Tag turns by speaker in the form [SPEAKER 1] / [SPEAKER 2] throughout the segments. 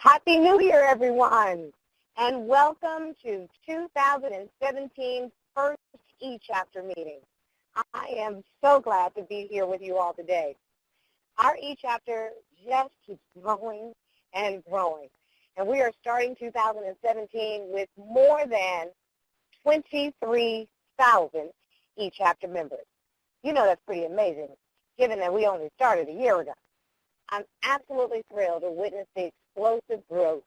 [SPEAKER 1] Happy New Year, everyone, and welcome to 2017 First eChapter meeting. I am so glad to be here with you all today. Our eChapter just keeps growing and growing, and we are starting 2017 with more than 23,000 eChapter members. You know that's pretty amazing, given that we only started a year ago. I'm absolutely thrilled to witness the explosive growth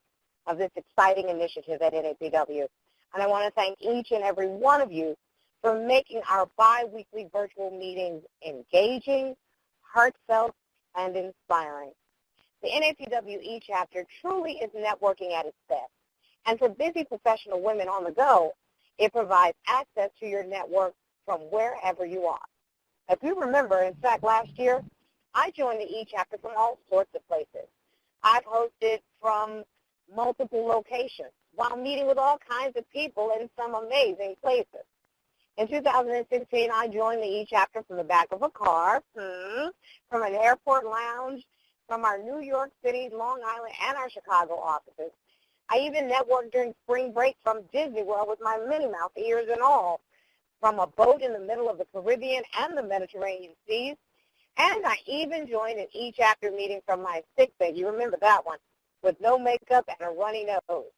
[SPEAKER 1] of this exciting initiative at NAPW. And I want to thank each and every one of you for making our bi-weekly virtual meetings engaging, heartfelt, and inspiring. The NAPW eChapter truly is networking at its best. And for busy professional women on the go, it provides access to your network from wherever you are. If you remember, in fact, last year, I joined the eChapter from all sorts of places. I've hosted from multiple locations while meeting with all kinds of people in some amazing places. In 2016, I joined the eChapter from the back of a car, from an airport lounge, from our New York City, Long Island, and our Chicago offices. I even networked during spring break from Disney World with my Minnie Mouse ears and all, from a boat in the middle of the Caribbean and the Mediterranean seas. And I even joined an eChapter meeting from my sick bay, you remember that one, with no makeup and a runny nose.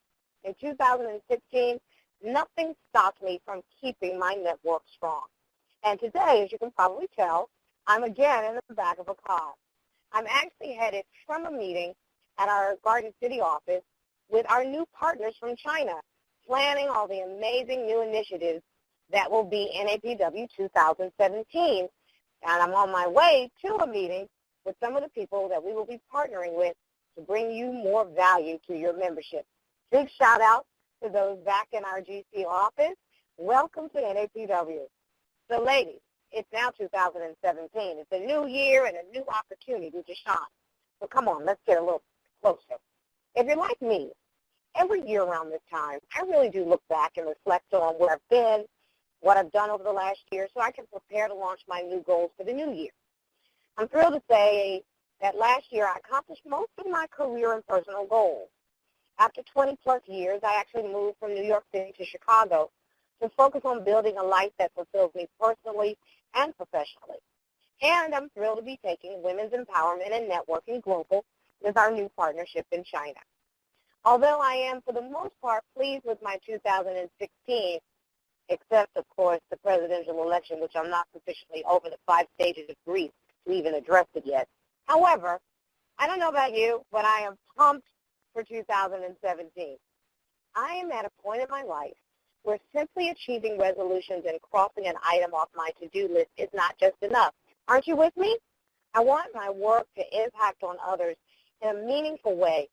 [SPEAKER 1] In 2016, nothing stopped me from keeping my network strong. And today, as you can probably tell, I'm again in the back of a car. I'm actually headed from a meeting at our Garden City office with our new partners from China, planning all the amazing new initiatives that will be NAPW 2017. And I'm on my way to a meeting with some of the people that we will be partnering with to bring you more value to your membership. Big shout out to those back in our GC office. Welcome to NAPW. So ladies, it's now 2017. It's a new year and a new opportunity to shine. So come on, let's get a little closer. If you're like me, every year around this time, I really do look back and reflect on where I've been, what I've done over the last year, so I can prepare to launch my new goals for the new year. I'm thrilled to say that last year I accomplished most of my career and personal goals. After 20-plus years, I actually moved from New York City to Chicago to focus on building a life that fulfills me personally and professionally. And I'm thrilled to be taking Women's Empowerment and Networking Global with our new partnership in China. Although I am, for the most part, pleased with my 2016, except, of course, the presidential election, which I'm not sufficiently over the 5 stages of grief to even address it yet. However, I don't know about you, but I am pumped for 2017. I am at a point in my life where simply achieving resolutions and crossing an item off my to-do list is not just enough. Aren't you with me? I want my work to impact on others in a meaningful way,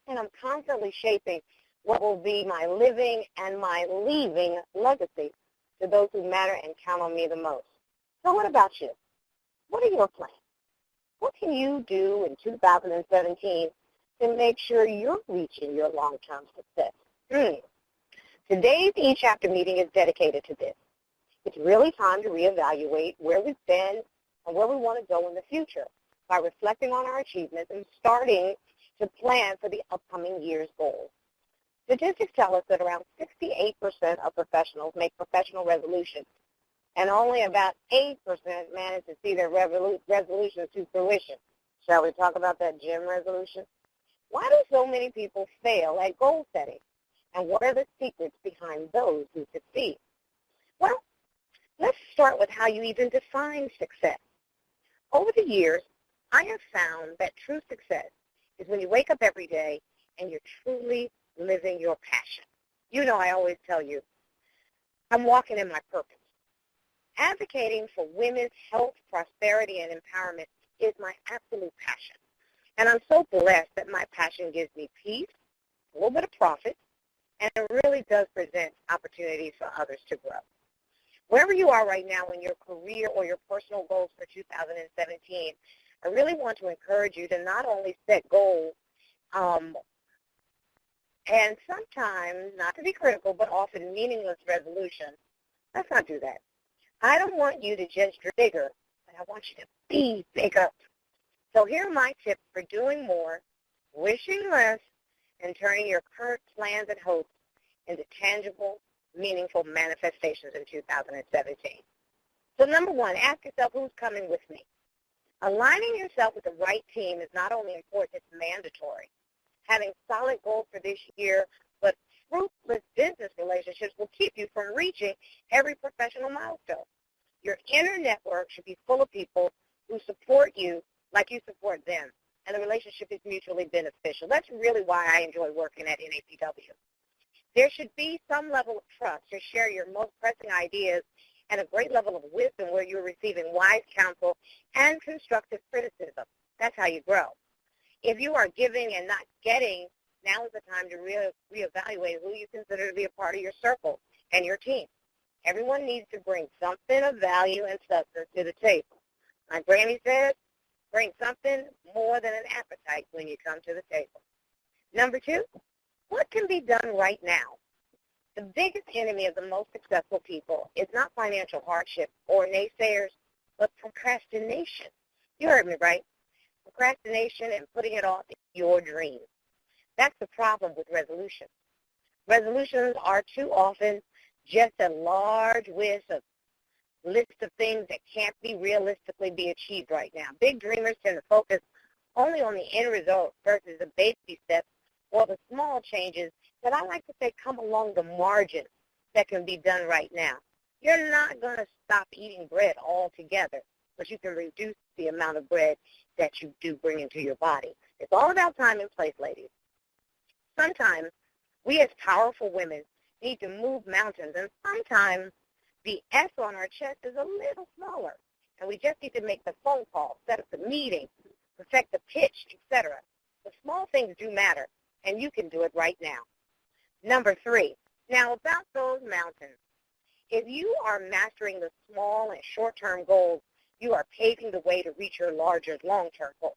[SPEAKER 1] and I'm constantly shaping what will be my living and my leaving legacy to those who matter and count on me the most. So what about you? What are your plans? What can you do in 2017 to make sure you're reaching your long-term success? Today's eChapter meeting is dedicated to this. It's really time to reevaluate where we've been and where we want to go in the future by reflecting on our achievements and starting to plan for the upcoming year's goals. Statistics tell us that around 68% of professionals make professional resolutions, and only about 8% manage to see their resolutions to fruition. Shall we talk about that gym resolution? Why do so many people fail at goal setting, and what are the secrets behind those who succeed? Well, let's start with how you even define success. Over the years, I have found that true success is when you wake up every day and you're truly living your passion. You know, I always tell you, I'm walking in my purpose. Advocating for women's health, prosperity, and empowerment is my absolute passion. And I'm so blessed that my passion gives me peace, a little bit of profit, and it really does present opportunities for others to grow. Wherever you are right now in your career or your personal goals for 2017, I really want to encourage you to not only set goals, and sometimes, not to be critical, but often meaningless resolutions. Let's not do that. I don't want you to just dream bigger, but I want you to be bigger. So here are my tips for doing more, wishing less, and turning your current plans and hopes into tangible, meaningful manifestations in 2017. So number one, ask yourself, who's coming with me? Aligning yourself with the right team is not only important, it's mandatory. Having solid goals for this year, but fruitless business relationships will keep you from reaching every professional milestone. Your inner network should be full of people who support you like you support them, and the relationship is mutually beneficial. That's really why I enjoy working at NAPW. There should be some level of trust to share your most pressing ideas and a great level of wisdom where you're receiving wise counsel and constructive criticism. That's how you grow. If you are giving and not getting, now is the time to reevaluate who you consider to be a part of your circle and your team. Everyone needs to bring something of value and substance to the table. Like Grammy says, bring something more than an appetite when you come to the table. Number two, what can be done right now? The biggest enemy of the most successful people is not financial hardship or naysayers, but procrastination. You heard me right. Procrastination and putting it off is your dream. That's the problem with resolutions. Resolutions are too often just a large list of things that can't be realistically be achieved right now. Big dreamers tend to focus only on the end result versus the baby steps or the small changes that I like to say come along the margins that can be done right now. You're not going to stop eating bread altogether, but you can reduce the amount of bread that you do bring into your body. It's all about time and place, ladies. Sometimes we as powerful women need to move mountains, and sometimes the S on our chest is a little smaller, and we just need to make the phone call, set up the meeting, perfect the pitch, etc. The small things do matter, and you can do it right now. Number three, now about those mountains. If you are mastering the small and short-term goals, you are paving the way to reach your larger long-term goals.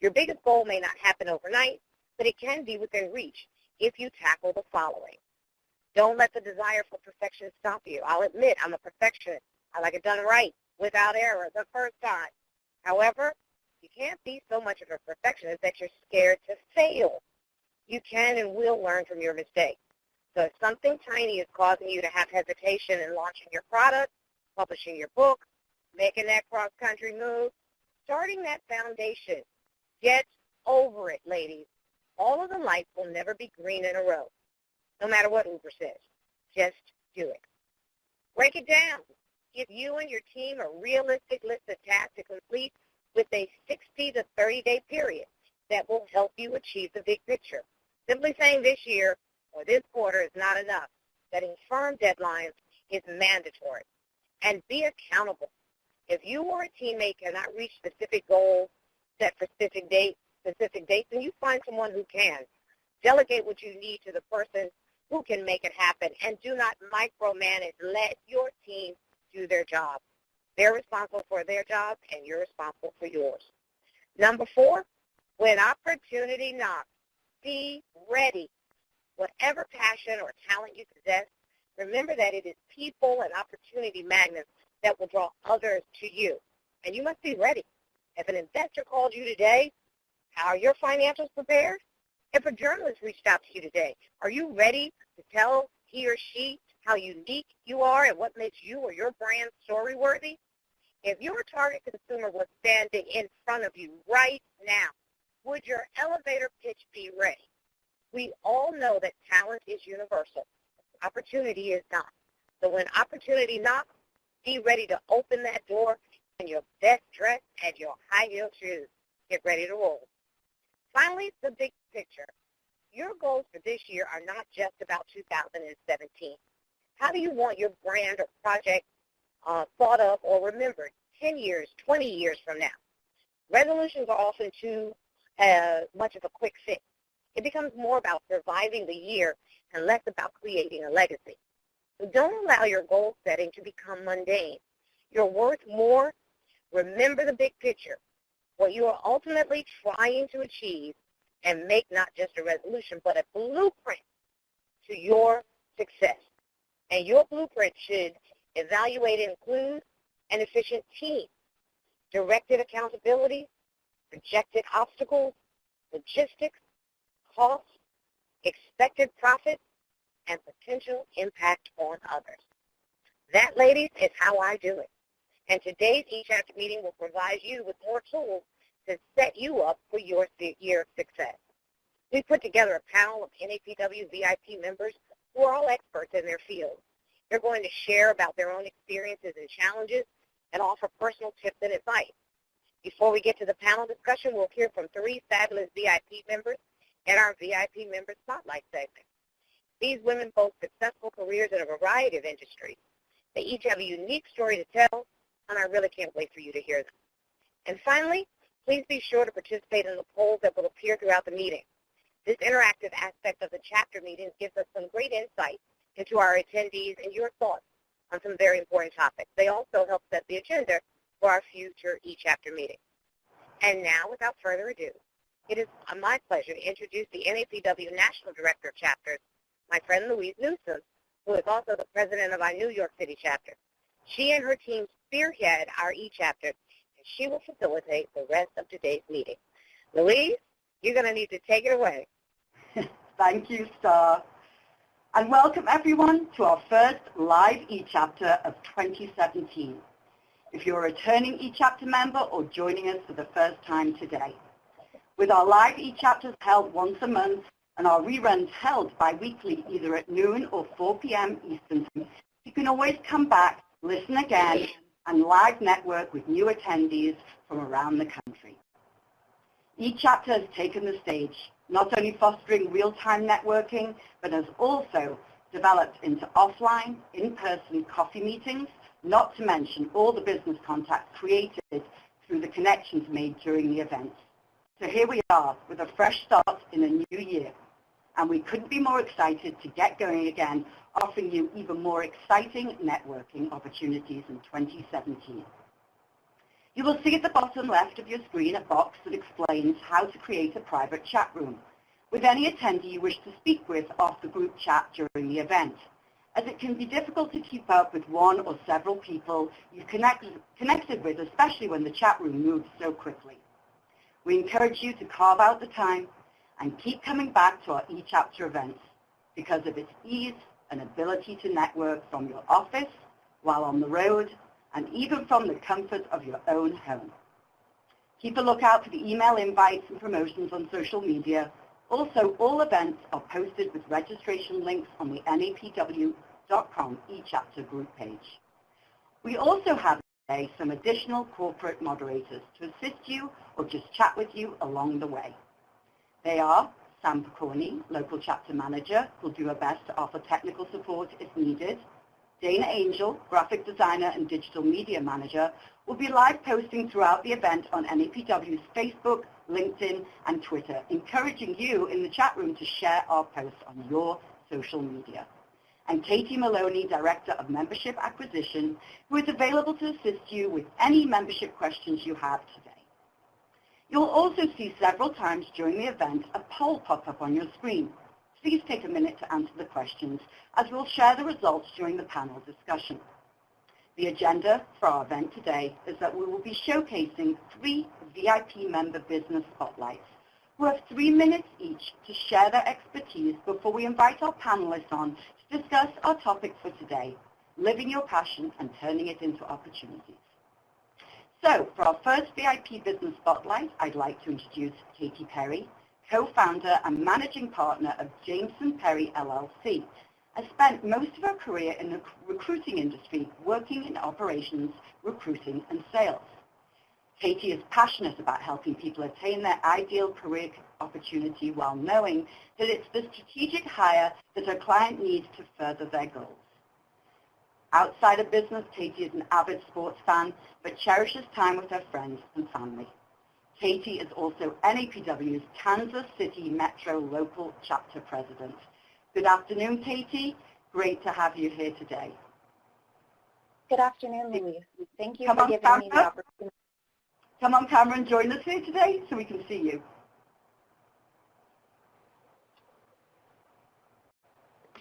[SPEAKER 1] Your biggest goal may not happen overnight, but it can be within reach if you tackle the following. Don't let the desire for perfection stop you. I'll admit I'm a perfectionist. I like it done right, without error, the first time. However, you can't be so much of a perfectionist that you're scared to fail. You can and will learn from your mistakes. So if something tiny is causing you to have hesitation in launching your product, publishing your book, making that cross-country move, starting that foundation, get over it, ladies. All of the lights will never be green in a row, no matter what Uber says. Just do it. Break it down. Give you and your team a realistic list of tasks to complete with a 60 to 30-day period that will help you achieve the big picture. Simply saying this year or this quarter is not enough. Setting firm deadlines is mandatory. And be accountable. If you or a teammate cannot reach specific goals set for specific dates, then you find someone who can. Delegate what you need to the person who can make it happen, and do not micromanage. Let your team do their job. They're responsible for their job, and you're responsible for yours. Number four, when opportunity knocks, be ready. Whatever passion or talent you possess, remember that it is people and opportunity magnets that will draw others to you, and you must be ready. If an investor called you today, how are your financials prepared? If a journalist reached out to you today, are you ready to tell he or she how unique you are and what makes you or your brand story-worthy? If your target consumer was standing in front of you right now, would your elevator pitch be ready? We all know that talent is universal. Opportunity is not. So when opportunity knocks, be ready to open that door in your best dress and your high-heel shoes. Get ready to roll. Finally, the big picture. Your goals for this year are not just about 2017. How do you want your brand or project thought of or remembered 10 years, 20 years from now? Resolutions are often too much of a quick fix. It becomes more about surviving the year and less about creating a legacy. So don't allow your goal setting to become mundane. You're worth more. Remember the big picture, what you are ultimately trying to achieve, and make not just a resolution, but a blueprint to your success. And your blueprint should evaluate and include an efficient team, directed accountability, projected obstacles, logistics, costs, expected profits, and potential impact on others. That, ladies, is how I do it. And today's eChapter meeting will provide you with more tools to set you up for your year of success. We put together a panel of NAPW VIP members who are all experts in their field. They're going to share about their own experiences and challenges and offer personal tips and advice. Before we get to the panel discussion, we'll hear from 3 fabulous VIP members in our VIP Member Spotlight segment. These women boast successful careers in a variety of industries. They each have a unique story to tell, and I really can't wait for you to hear them. And finally, please be sure to participate in the polls that will appear throughout the meeting. This interactive aspect of the chapter meetings gives us some great insight into our attendees and your thoughts on some very important topics. They also help set the agenda for our future eChapter meetings. And now, without further ado, it is my pleasure to introduce the NAPW National Director of Chapters, my friend Louise Newsom, who is also the president of our New York City chapter. She and her team spearhead our eChapter, and she will facilitate the rest of today's meeting. Louise, you're going to need to take it away.
[SPEAKER 2] Thank you, Star. And welcome, everyone, to our first live eChapter of 2017. If you're a returning eChapter member or joining us for the first time today. With our live eChapters held once a month and our reruns held bi-weekly either at noon or 4 p.m. Eastern Time, you can always come back, listen again, and live network with new attendees from around the country. eChapter has taken the stage, not only fostering real-time networking, but has also developed into offline, in-person coffee meetings, not to mention all the business contacts created through the connections made during the events. So here we are with a fresh start in a new year, and we couldn't be more excited to get going again, offering you even more exciting networking opportunities in 2017. You will see at the bottom left of your screen a box that explains how to create a private chat room with any attendee you wish to speak with off the group chat during the event, as it can be difficult to keep up with one or several people you've connected with, especially when the chat room moves so quickly. We encourage you to carve out the time and keep coming back to our eChapter events because of its ease and ability to network from your office, while on the road, and even from the comfort of your own home. Keep a lookout for the email invites and promotions on social media. Also, all events are posted with registration links on the napw.com eChapter group page. We also have today some additional corporate moderators to assist you or just chat with you along the way. They are Sam Picorni, Local Chapter Manager, who'll do her best to offer technical support if needed. Dana Angel, Graphic Designer and Digital Media Manager, will be live posting throughout the event on NAPW's Facebook, LinkedIn, and Twitter, encouraging you in the chat room to share our posts on your social media. And Katie Maloney, Director of Membership Acquisition, who is available to assist you with any membership questions you have today. You'll also see several times during the event a poll pop up on your screen. Please take a minute to answer the questions as we'll share the results during the panel discussion. The agenda for our event today is that we will be showcasing 3 VIP member business spotlights who have 3 minutes each to share their expertise before we invite our panelists on to discuss our topic for today, living your passion and turning it into opportunities. So for our first VIP business spotlight, I'd like to introduce Katie Perry, co-founder and managing partner of Jameson Perry LLC, has spent most of her career in the recruiting industry working in operations, recruiting, and sales. Katie is passionate about helping people attain their ideal career opportunity while knowing that it's the strategic hire that her client needs to further their goals. Outside of business, Katie is an avid sports fan, but cherishes time with her friends and family. Katie is also NAPW's Kansas City Metro Local Chapter President. Good afternoon, Katie. Great to have you here today.
[SPEAKER 3] Good afternoon, Louise. Thank you for giving me the opportunity.
[SPEAKER 2] Come on camera and join us here today so we can see you.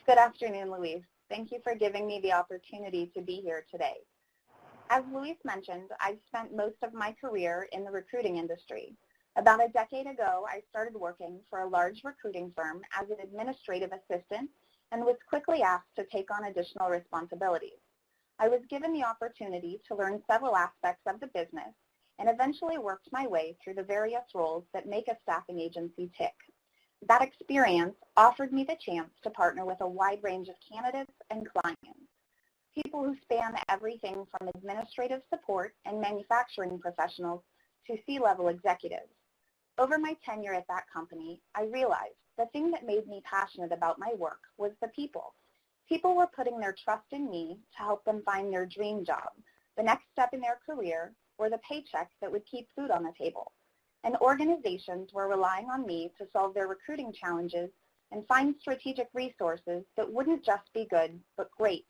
[SPEAKER 3] Good afternoon, Louise. Thank you for giving me the opportunity to be here today. As Louise mentioned, I've spent most of my career in the recruiting industry. About a decade ago, I started working for a large recruiting firm as an administrative assistant and was quickly asked to take on additional responsibilities. I was given the opportunity to learn several aspects of the business and eventually worked my way through the various roles that make a staffing agency tick. That experience offered me the chance to partner with a wide range of candidates and clients, people who span everything from administrative support and manufacturing professionals to C-level executives. Over my tenure at that company, I realized the thing that made me passionate about my work was the people. People were putting their trust in me to help them find their dream job, the next step in their career, or the paycheck that would keep food on the table. And organizations were relying on me to solve their recruiting challenges and find strategic resources that wouldn't just be good, but great.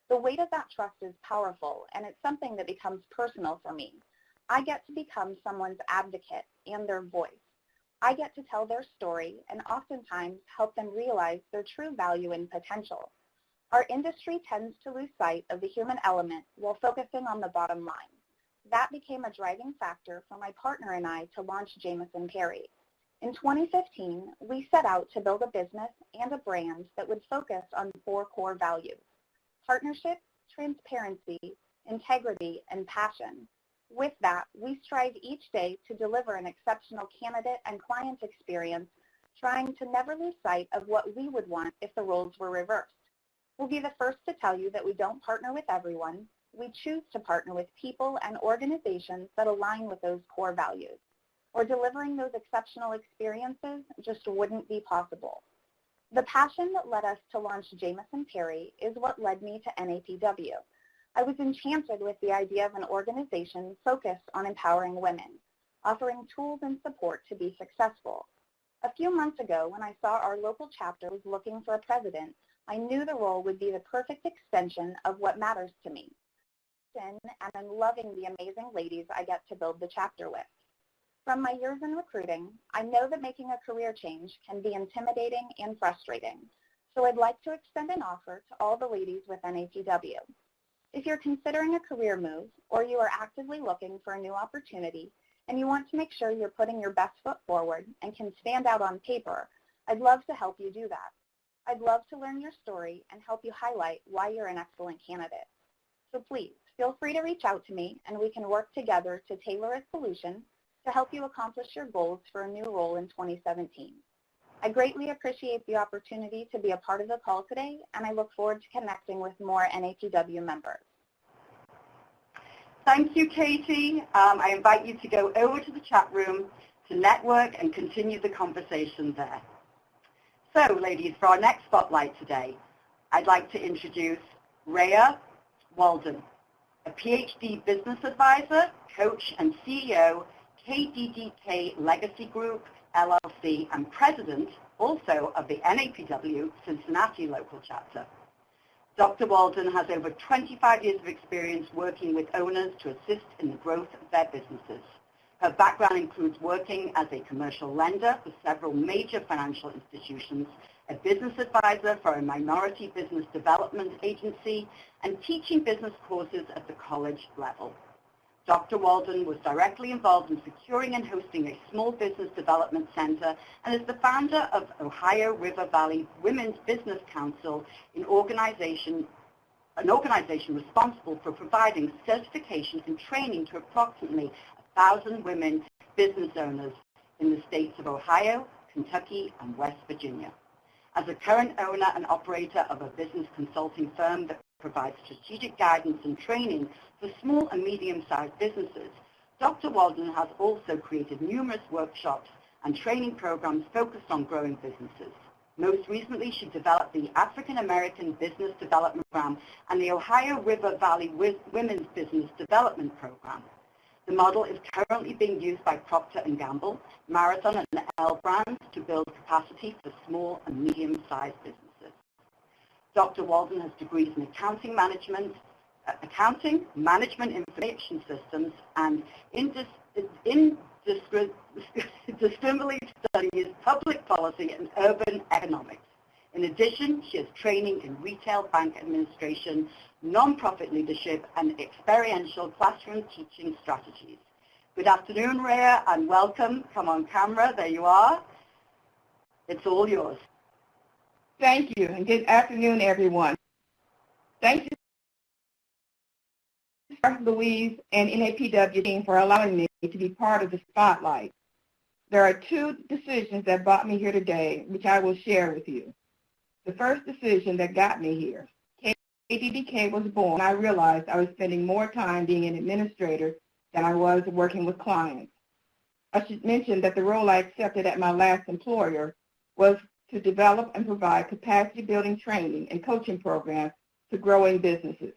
[SPEAKER 3] The weight of that trust is powerful, and it's something that becomes personal for me. I get to become someone's advocate and their voice. I get to tell their story and oftentimes help them realize their true value and potential. Our industry tends to lose sight of the human element while focusing on the bottom line. That became a driving factor for my partner and I to launch Jamieson Perry. In 2015, we set out to build a business and a brand that would focus on 4 core values: partnership, transparency, integrity, and passion. With that, we strive each day to deliver an exceptional candidate and client experience, trying to never lose sight of what we would want if the roles were reversed. We'll be the first to tell you that we don't partner with everyone. We choose to partner with people and organizations that align with those core values, or delivering those exceptional experiences just wouldn't be possible. The passion that led us to launch Jamieson Perry is what led me to NAPW. I was enchanted with the idea of an organization focused on empowering women, offering tools and support to be successful. A few months ago, when I saw our local chapter was looking for a president, I knew the role would be the perfect extension of what matters to me. And I'm loving the amazing ladies I get to build the chapter with. From my years in recruiting, I know that making a career change can be intimidating and frustrating, so I'd like to extend an offer to all the ladies with NAPW. If you're considering a career move or you are actively looking for a new opportunity and you want to make sure you're putting your best foot forward and can stand out on paper, I'd love to help you do that. I'd love to learn your story and help you highlight why you're an excellent candidate. So please, feel free to reach out to me and we can work together to tailor a solution to help you accomplish your goals for a new role in 2017. I greatly appreciate the opportunity to be a part of the call today, and I look forward to connecting with more NAPW members.
[SPEAKER 2] Thank you, Katie. I invite you to go over to the chat room to network and continue the conversation there. So, ladies, for our next spotlight today, I'd like to introduce Rhea Walden, a PhD business advisor, coach, and CEO, KDDK Legacy Group, LLC, and president also of the NAPW Cincinnati local chapter. Dr. Walden has over 25 years of experience working with owners to assist in the growth of their businesses. Her background includes working as a commercial lender for several major financial institutions, a business advisor for a minority business development agency, and teaching business courses at the college level. Dr. Walden was directly involved in securing and hosting a small business development center and is the founder of Ohio River Valley Women's Business Council, an organization responsible for providing certification and training to approximately 1,000 women business owners in the states of Ohio, Kentucky, and West Virginia. As a current owner and operator of a business consulting firm that provides strategic guidance and training for small and medium-sized businesses, Dr. Walden has also created numerous workshops and training programs focused on growing businesses. Most recently, she developed the African American Business Development Program and the Ohio River Valley Women's Business Development Program. The model is currently being used by Procter & Gamble, Marathon, and L Brands to build capacity for small and medium-sized businesses. Dr. Walden has degrees in accounting, management information systems, and indiscriminately studies public policy and urban economics. In addition, she has training in retail bank administration, nonprofit leadership, and experiential classroom teaching strategies. Good afternoon, Rhea, and welcome. Come on camera. There you are. It's all yours.
[SPEAKER 4] Thank you, and good afternoon, everyone. Thank you, Louise and NAPW team, for allowing me to be part of the spotlight. There are two decisions that brought me here today, which I will share with you. The first decision that got me here. KDDK was born, and I realized I was spending more time being an administrator than I was working with clients. I should mention that the role I accepted at my last employer was to develop and provide capacity-building training and coaching programs to growing businesses.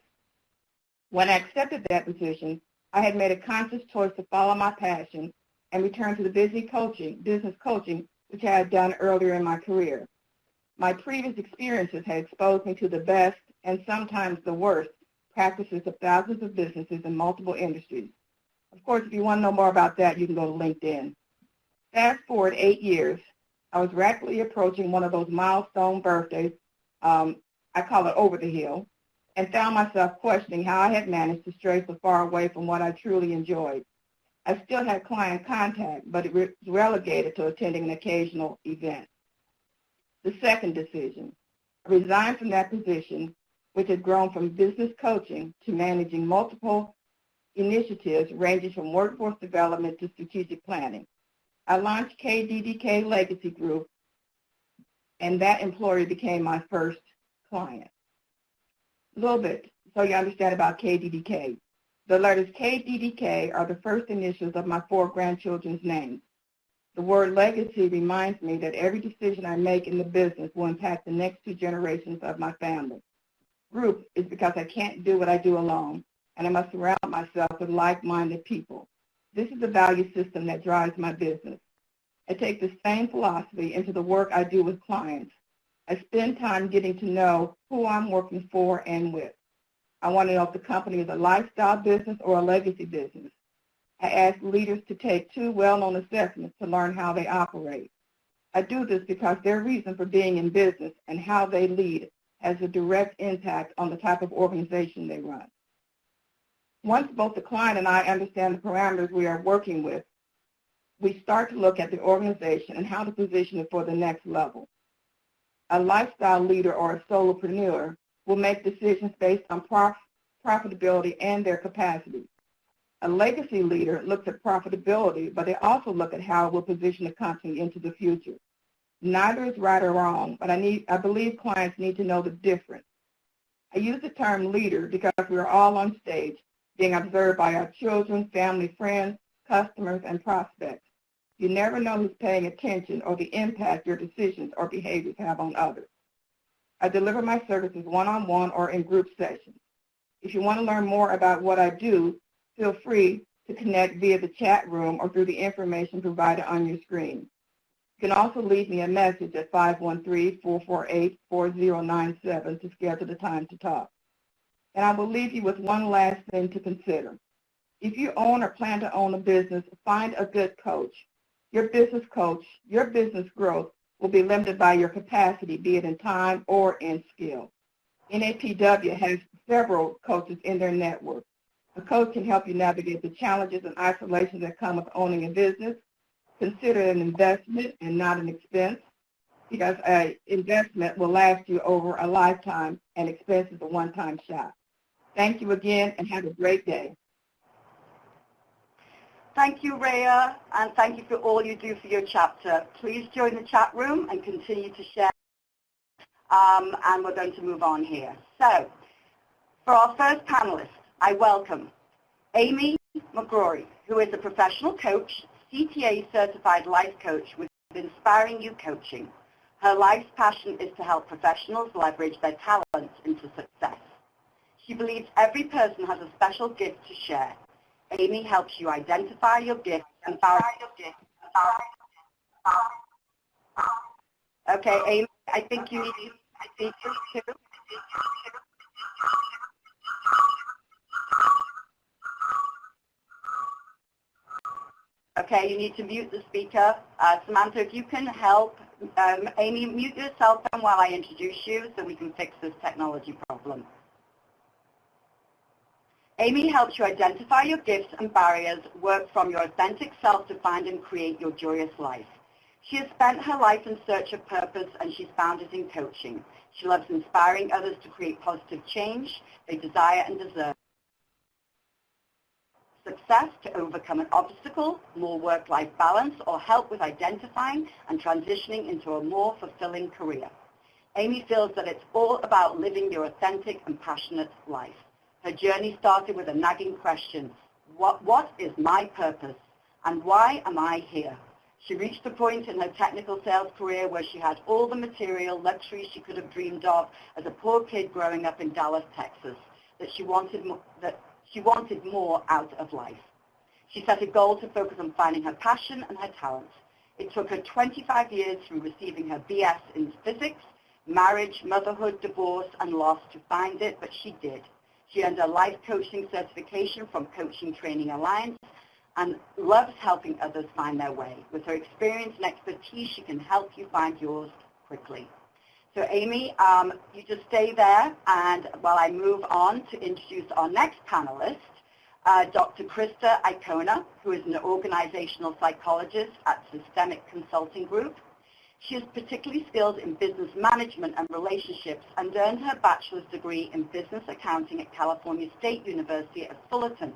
[SPEAKER 4] When I accepted that position, I had made a conscious choice to follow my passion and return to the business coaching, which I had done earlier in my career. My previous experiences had exposed me to the best and sometimes the worst practices of thousands of businesses in multiple industries. Of course, if you want to know more about that, you can go to LinkedIn. Fast forward 8 years, I was rapidly approaching one of those milestone birthdays, I call it over the hill, and found myself questioning how I had managed to stray so far away from what I truly enjoyed. I still had client contact, but it was relegated to attending an occasional event. The second decision, I resigned from that position, which had grown from business coaching to managing multiple initiatives ranging from workforce development to strategic planning. I launched KDDK Legacy Group, and that employer became my first client. A little bit so you understand about KDDK. The letters KDDK are the first initials of my 4 grandchildren's names. The word legacy reminds me that every decision I make in the business will impact the next 2 generations of my family. Group is because I can't do what I do alone, and I must surround myself with like-minded people. This is the value system that drives my business. I take the same philosophy into the work I do with clients. I spend time getting to know who I'm working for and with. I want to know if the company is a lifestyle business or a legacy business. I ask leaders to take 2 well-known assessments to learn how they operate. I do this because their reason for being in business and how they lead has a direct impact on the type of organization they run. Once both the client and I understand the parameters we are working with, we start to look at the organization and how to position it for the next level. A lifestyle leader or a solopreneur will make decisions based on profitability and their capacity. A legacy leader looks at profitability, but they also look at how it will position the company into the future. Neither is right or wrong, but I believe clients need to know the difference. I use the term leader because we are all on stage, being observed by our children, family, friends, customers, and prospects. You never know who's paying attention or the impact your decisions or behaviors have on others. I deliver my services one-on-one or in group sessions. If you want to learn more about what I do, feel free to connect via the chat room or through the information provided on your screen. You can also leave me a message at 513-448-4097 to schedule the time to talk. And I will leave you with one last thing to consider. If you own or plan to own a business, find a good coach. Your business coach, your business growth will be limited by your capacity, be it in time or in skill. NAPW has several coaches in their network. A coach can help you navigate the challenges and isolation that come with owning a business. Consider it an investment and not an expense, because an investment will last you over a lifetime and expense is a one-time shot. Thank you again and have a great day.
[SPEAKER 2] Thank you, Rhea, and thank you for all you do for your chapter. Please join the chat room and continue to share, and we're going to move on here. So, for our first panelist, I welcome Amy McGrory, who is a professional coach, CTA certified life coach with Inspiring You Coaching. Her life's passion is to help professionals leverage their talents into success. She believes every person has a special gift to share. Amy helps you identify your gifts and power. Okay, Amy, I think you need to. Okay, you need to mute the speaker. Samantha, if you can help Amy, mute your cell phone while I introduce you so we can fix this technology problem. Amy helps you identify your gifts and barriers, work from your authentic self to find and create your joyous life. She has spent her life in search of purpose, and she's found it in coaching. She loves inspiring others to create positive change they desire and deserve. Success to overcome an obstacle, more work-life balance, or help with identifying and transitioning into a more fulfilling career. Amy feels that it's all about living your authentic and passionate life. Her journey started with a nagging question: what is my purpose, and why am I here? She reached a point in her technical sales career where she had all the material luxuries she could have dreamed of as a poor kid growing up in Dallas, Texas, that she wanted more out of life. She set a goal to focus on finding her passion and her talents. It took her 25 years through receiving her BS in physics, marriage, motherhood, divorce, and loss to find it, but she did. She earned a life coaching certification from Coaching Training Alliance and loves helping others find their way. With her experience and expertise, she can help you find yours quickly. So Amy, you just stay there, and while I move on to introduce our next panelist, Dr. Krista Icona, who is an organizational psychologist at Systemic Consulting Group. She is particularly skilled in business management and relationships and earned her bachelor's degree in business accounting at California State University at Fullerton,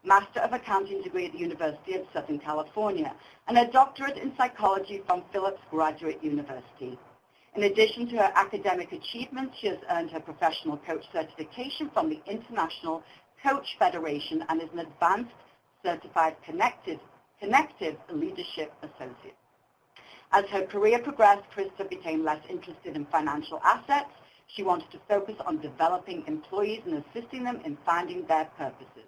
[SPEAKER 2] Master of Accounting degree at the University of Southern California, and a doctorate in psychology from Phillips Graduate University. In addition to her academic achievements, she has earned her professional coach certification from the International Coach Federation and is an advanced certified connective leadership associate. As her career progressed, Krista became less interested in financial assets. She wanted to focus on developing employees and assisting them in finding their purposes.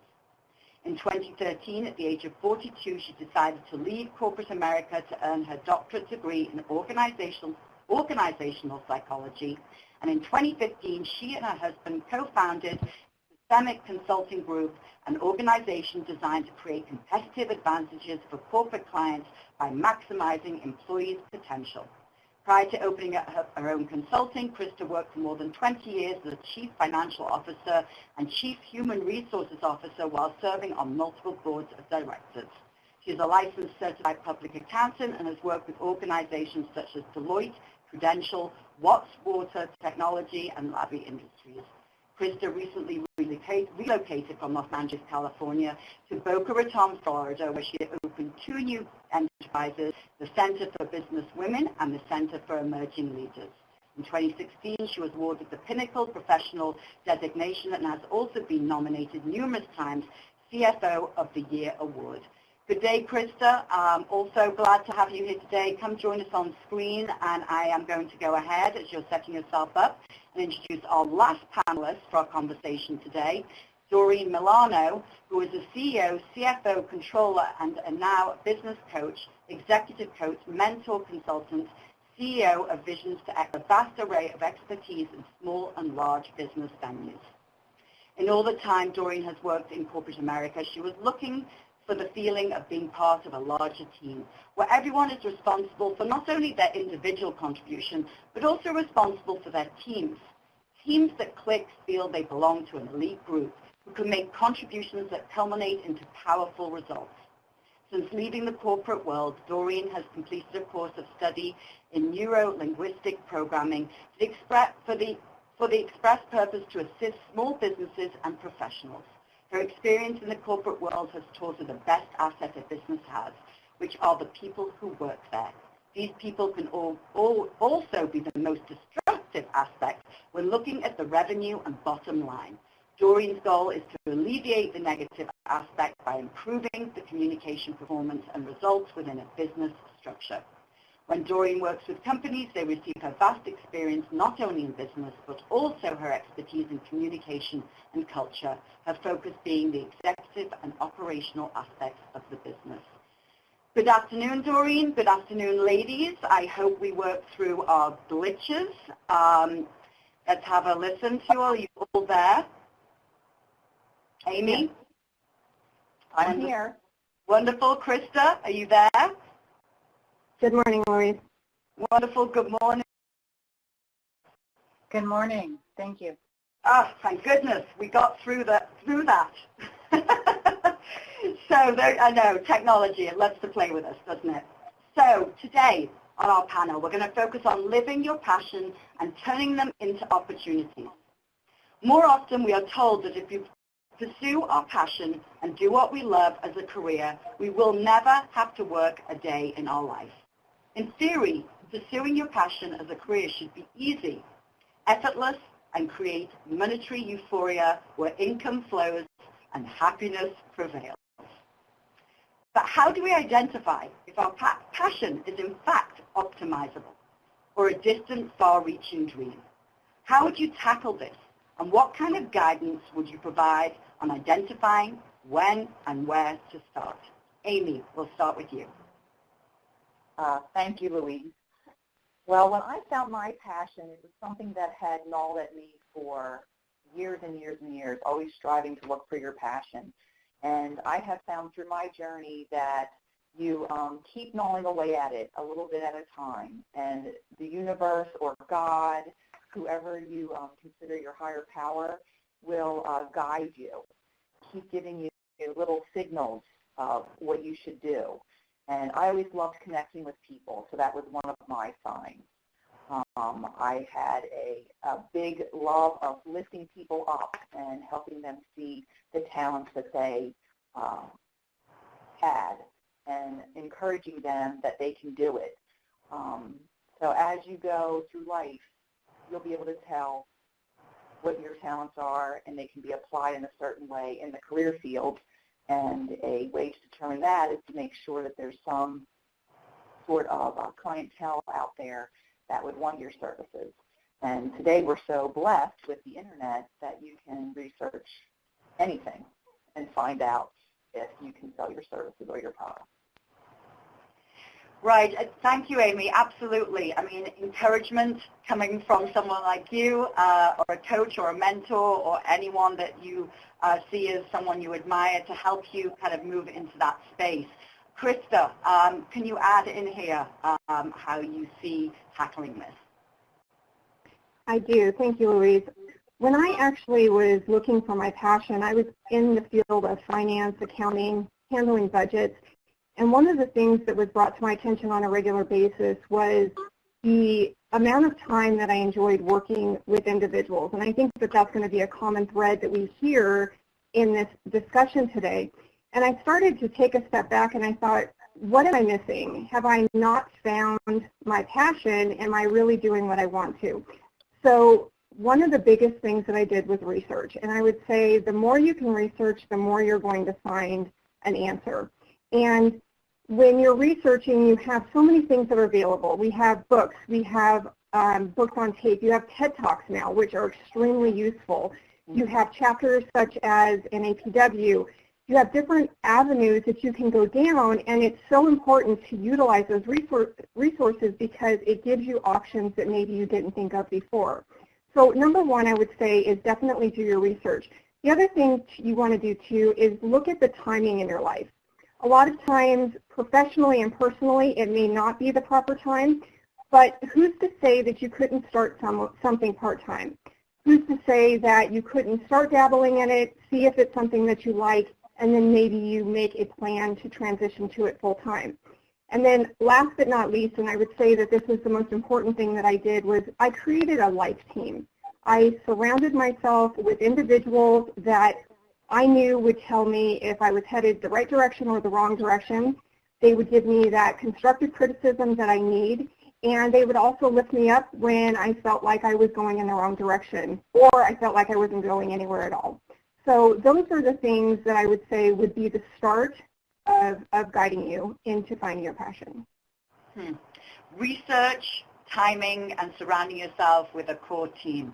[SPEAKER 2] In 2013, at the age of 42, she decided to leave corporate America to earn her doctorate degree in organizational psychology, and in 2015 she and her husband co-founded Systemic Consulting Group, an organization designed to create competitive advantages for corporate clients by maximizing employees' potential. Prior to opening up her own consulting, Krista worked for more than 20 years as a Chief Financial Officer and Chief Human Resources Officer while serving on multiple boards of directors. She is a licensed certified public accountant and has worked with organizations such as Deloitte, Prudential, Watts Water Technology, and Labby Industries. Krista recently relocated from Los Angeles, California to Boca Raton, Florida, where she opened 2 new enterprises, the Center for Business Women and the Center for Emerging Leaders. In 2016, she was awarded the Pinnacle Professional designation and has also been nominated numerous times CFO of the Year Award. Good day, Krista. Also glad to have you here today. Come join us on screen, and I am going to go ahead as you're setting yourself up and introduce our last panelist for our conversation today, Doreen Milano, who is a CEO, CFO, controller, and now business coach, executive coach, mentor consultant, CEO of Visions to Act, a vast array of expertise in small and large business venues. In all the time Doreen has worked in corporate America, she was looking for the feeling of being part of a larger team, where everyone is responsible for not only their individual contribution, but also responsible for their teams. Teams that click feel they belong to an elite group who can make contributions that culminate into powerful results. Since leaving the corporate world, Doreen has completed a course of study in neuro-linguistic programming for the express purpose to assist small businesses and professionals. Her experience in the corporate world has taught her the best asset a business has, which are the people who work there. These people can also be the most destructive aspect when looking at the revenue and bottom line. Doreen's goal is to alleviate the negative aspect by improving the communication performance and results within a business structure. When Doreen works with companies, they receive her vast experience not only in business, but also her expertise in communication and culture, her focus being the executive and operational aspects of the business. Good afternoon, Doreen. Good afternoon, ladies. I hope we work through our glitches. Let's have a listen to you all. Are you all there? Amy?
[SPEAKER 3] Yes. I'm here.
[SPEAKER 2] Wonderful. Krista, are you there?
[SPEAKER 1] Good morning, Maureen.
[SPEAKER 2] Wonderful. Good morning.
[SPEAKER 3] Good morning. Thank you.
[SPEAKER 2] Ah, thank goodness. We got through through that. So there, I know, technology, it loves to play with us, doesn't it? So today on our panel, we're going to focus on living your passion and turning them into opportunities. More often we are told that if you pursue our passion and do what we love as a career, we will never have to work a day in our life. In theory, pursuing your passion as a career should be easy, effortless, and create monetary euphoria where income flows and happiness prevails. But how do we identify if our passion is in fact optimizable or a distant, far-reaching dream? How would you tackle this, and what kind of guidance would you provide on identifying when and where to start? Amy, we'll start with you.
[SPEAKER 5] Thank you, Louise. Well, when I found my passion, it was something that had gnawed at me for years and years and years, always striving to look for your passion. And I have found through my journey that you keep gnawing away at it a little bit at a time. And the universe or God, whoever you consider your higher power, will guide you, keep giving you little signals of what you should do. And I always loved connecting with people, so that was one of my signs. I had a big love of lifting people up and helping them see the talents that they had and encouraging them that they can do it. So as you go through life, you'll be able to tell what your talents are, and they can be applied in a certain way in the career field. And a way to determine that is to make sure that there's some sort of clientele out there that would want your services. And today we're so blessed with the internet that you can research anything and find out if you can sell your services or your products.
[SPEAKER 2] Right. Thank you, Amy. Absolutely. I mean, encouragement coming from someone like you or a coach or a mentor or anyone that you see as someone you admire to help you kind of move into that space. Krista, can you add in here how you see tackling this?
[SPEAKER 6] I do. Thank you, Louise. When I actually was looking for my passion, I was in the field of finance, accounting, handling budgets. And one of the things that was brought to my attention on a regular basis was the amount of time that I enjoyed working with individuals. And I think that that's going to be a common thread that we hear in this discussion today. And I started to take a step back and I thought, what am I missing? Have I not found my passion? Am I really doing what I want to? So one of the biggest things that I did was research. And I would say the more you can research, the more you're going to find an answer. And when you're researching, you have so many things that are available. We have books. We have books on tape. You have TED Talks now, which are extremely useful. You have chapters such as NAPW. You have different avenues that you can go down, and it's so important to utilize those resources because it gives you options that maybe you didn't think of before. So number one, I would say, is definitely do your research. The other thing you want to do, too, is look at the timing in your life. A lot of times, professionally and personally, it may not be the proper time, but who's to say that you couldn't start something part-time? Who's to say that you couldn't start dabbling in it, see if it's something that you like, and then maybe you make a plan to transition to it full-time? And then last but not least, and I would say that this is the most important thing that I did, was I created a life team. I surrounded myself with individuals that I knew would tell me if I was headed the right direction or the wrong direction. They would give me that constructive criticism that I need, and they would also lift me up when I felt like I was going in the wrong direction or I felt like I wasn't going anywhere at all. So those are the things that I would say would be the start of guiding you into finding your passion.
[SPEAKER 2] Research, timing, and surrounding yourself with a core team.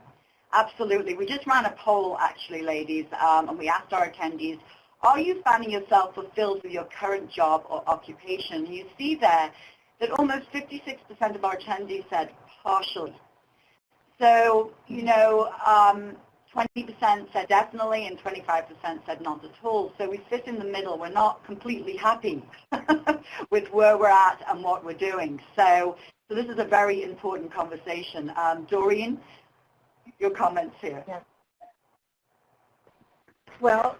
[SPEAKER 2] Absolutely. We just ran a poll, actually, ladies, and we asked our attendees, are you finding yourself fulfilled with your current job or occupation? You see there that almost 56% of our attendees said partially. So, 20% said definitely and 25% said not at all. So we sit in the middle. We're not completely happy with where we're at and what we're doing. So this is a very important conversation. Doreen, your comments here.
[SPEAKER 7] Yeah. Well,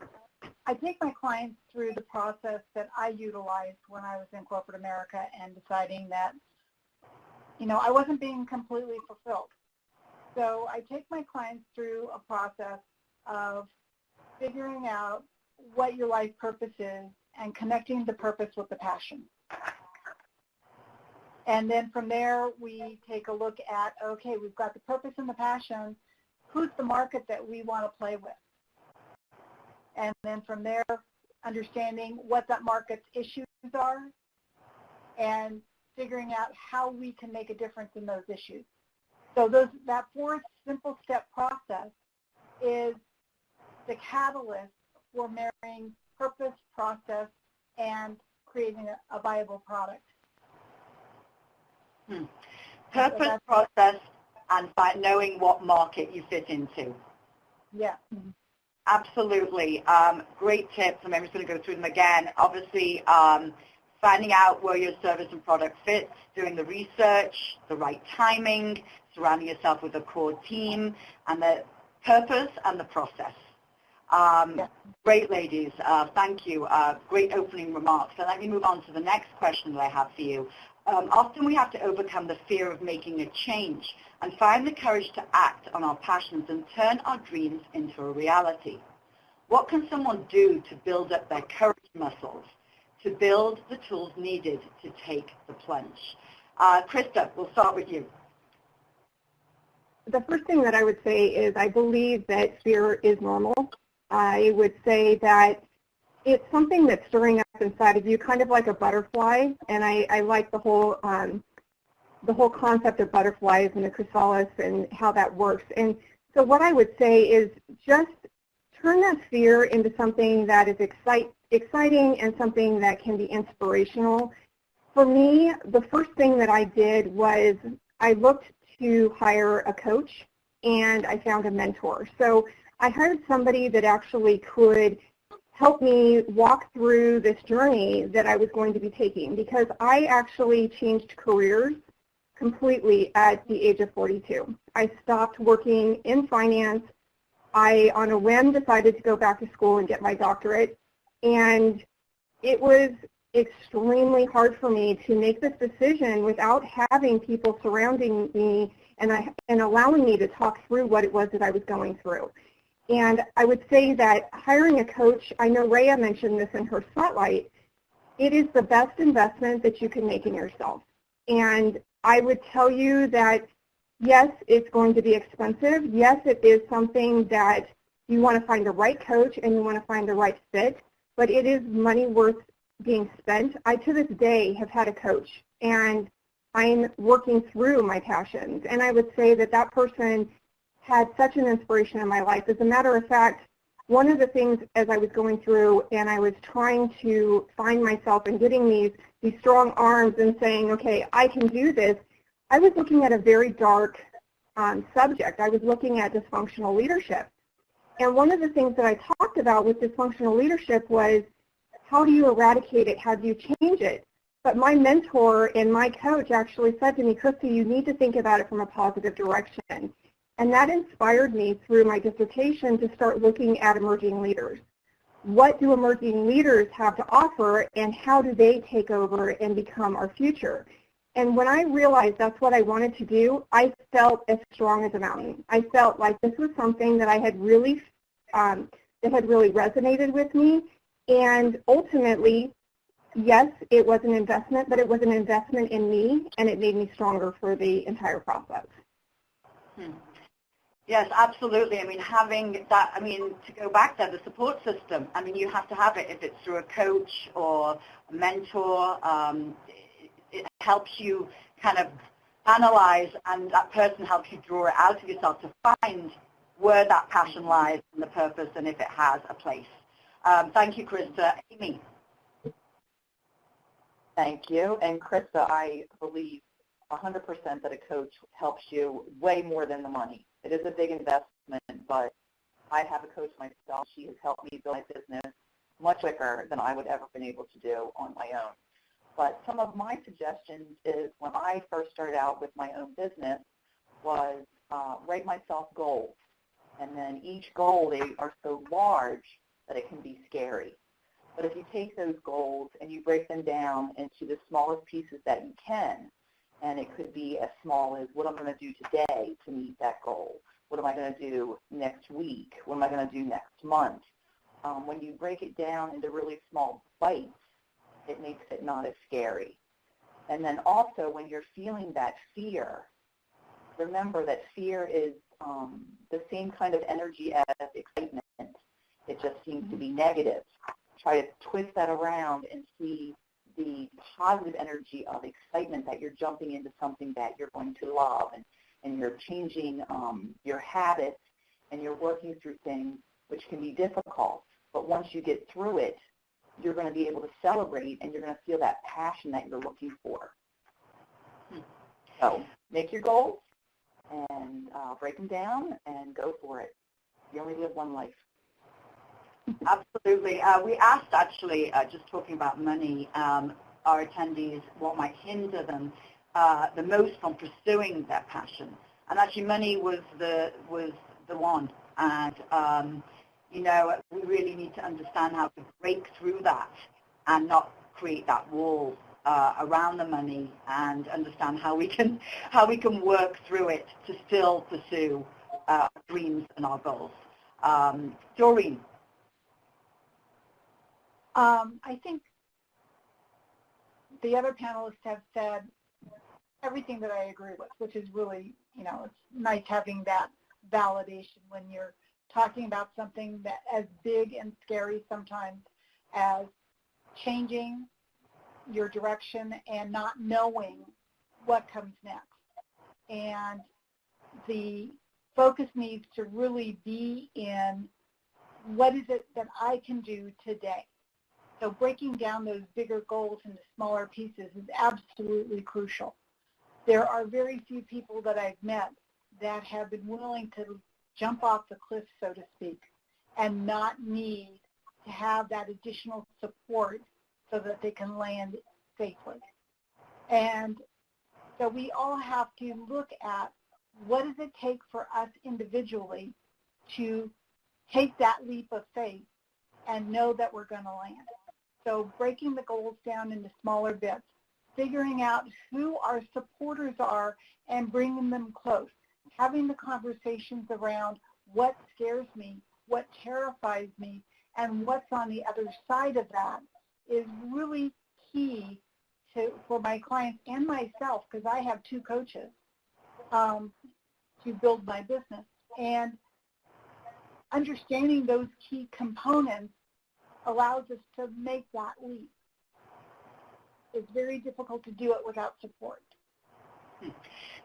[SPEAKER 7] I take my clients through the process that I utilized when I was in corporate America and deciding that, I wasn't being completely fulfilled. So I take my clients through a process of figuring out what your life purpose is and connecting the purpose with the passion. And then from there, we take a look at, okay, we've got the purpose and the passion. Who's the market that we want to play with? And then from there, understanding what that market's issues are and figuring out how we can make a difference in those issues. So that fourth simple step process is the catalyst for marrying purpose, process, and creating a viable product.
[SPEAKER 2] Purpose, process, and by knowing what market you fit into.
[SPEAKER 7] Yeah.
[SPEAKER 2] Absolutely. Great tips. I'm just going to go through them again. Obviously, finding out where your service and product fits, doing the research, the right timing, surrounding yourself with a core team, and the purpose and the process. Great, ladies. Thank you. Great opening remarks. So let me move on to the next question that I have for you. Often we have to overcome the fear of making a change and find the courage to act on our passions and turn our dreams into a reality. What can someone do to build up their courage muscles, to build the tools needed to take the plunge? Krista, we'll start with you.
[SPEAKER 6] The first thing that I would say is I believe that fear is normal. I would say that it's something that's stirring up inside of you, kind of like a butterfly, and I like the whole concept of butterflies and the chrysalis and how that works. And so what I would say is just turn that fear into something that is exciting and something that can be inspirational. For me, the first thing that I did was I looked to hire a coach, and I found a mentor. So I hired somebody that actually could help me walk through this journey that I was going to be taking, because I actually changed careers completely at the age of 42. I stopped working in finance. I, on a whim, decided to go back to school and get my doctorate, and it was extremely hard for me to make this decision without having people surrounding me and allowing me to talk through what it was that I was going through. And I would say that hiring a coach, I know Rhea mentioned this in her spotlight, it is the best investment that you can make in yourself. And I would tell you that, yes, it's going to be expensive. Yes, it is something that you want to find the right coach and you want to find the right fit, but it is money worth being spent. I, to this day, have had a coach, and I'm working through my passions. And I would say that that person had such an inspiration in my life. As a matter of fact, one of the things as I was going through and I was trying to find myself and getting these strong arms and saying, okay, I can do this, I was looking at a very dark subject. I was looking at dysfunctional leadership. And one of the things that I talked about with dysfunctional leadership was, how do you eradicate it? How do you change it? But my mentor and my coach actually said to me, Krista, you need to think about it from a positive direction. And that inspired me through my dissertation to start looking at emerging leaders. What do emerging leaders have to offer, and how do they take over and become our future? And when I realized that's what I wanted to do, I felt as strong as a mountain. I felt like this was something that I had really, that had really resonated with me. And ultimately, yes, it was an investment, but it was an investment in me, and it made me stronger for the entire process.
[SPEAKER 2] Yes, absolutely. I mean, having that, to go back there, the support system, you have to have it. If it's through a coach or a mentor, it helps you kind of analyze, and that person helps you draw it out of yourself to find where that passion lies and the purpose, and if it has a place. Thank you, Krista. Amy.
[SPEAKER 5] Thank you. And Krista, I believe 100% that a coach helps you way more than the money. It is a big investment, but I have a coach myself. She has helped me build my business much quicker than I would ever been able to do on my own. But some of my suggestions is, when I first started out with my own business, was write myself goals. And then each goal, they are so large that it can be scary. But if you take those goals and you break them down into the smallest pieces that you can, and it could be as small as what I'm going to do today to meet that goal. What am I going to do next week? What am I going to do next month? When you break it down into really small bites, it makes it not as scary. And then also when you're feeling that fear, remember that fear is the same kind of energy as excitement. It just seems to be negative. Try to twist that around and see the positive energy of excitement that you're jumping into something that you're going to love, and you're changing your habits, and you're working through things which can be difficult. But once you get through it, you're going to be able to celebrate, and you're going to feel that passion that you're looking for. So make your goals and break them down and go for it. You only live one life.
[SPEAKER 2] Absolutely. We asked, actually, just talking about money, our attendees what might hinder them the most from pursuing their passion. And actually money was the one. And, you know, we really need to understand how to break through that and not create that wall around the money, and understand how we can work through it to still pursue our dreams and our goals. Doreen.
[SPEAKER 7] I think the other panelists have said everything that I agree with, which is really, you know, it's nice having that validation when you're talking about something that as big and scary sometimes as changing your direction and not knowing what comes next. And the focus needs to really be in what is it that I can do today. So breaking down those bigger goals into smaller pieces is absolutely crucial. There are very few people that I've met that have been willing to jump off the cliff, so to speak, and not need to have that additional support so that they can land safely. And so we all have to look at what does it take for us individually to take that leap of faith and know that we're going to land. So breaking the goals down into smaller bits, figuring out who our supporters are and bringing them close, having the conversations around what scares me, what terrifies me, and what's on the other side of that is really key for my clients and myself, because I have two coaches to build my business. And understanding those key components allows us to make that leap. It's very difficult to do it without support.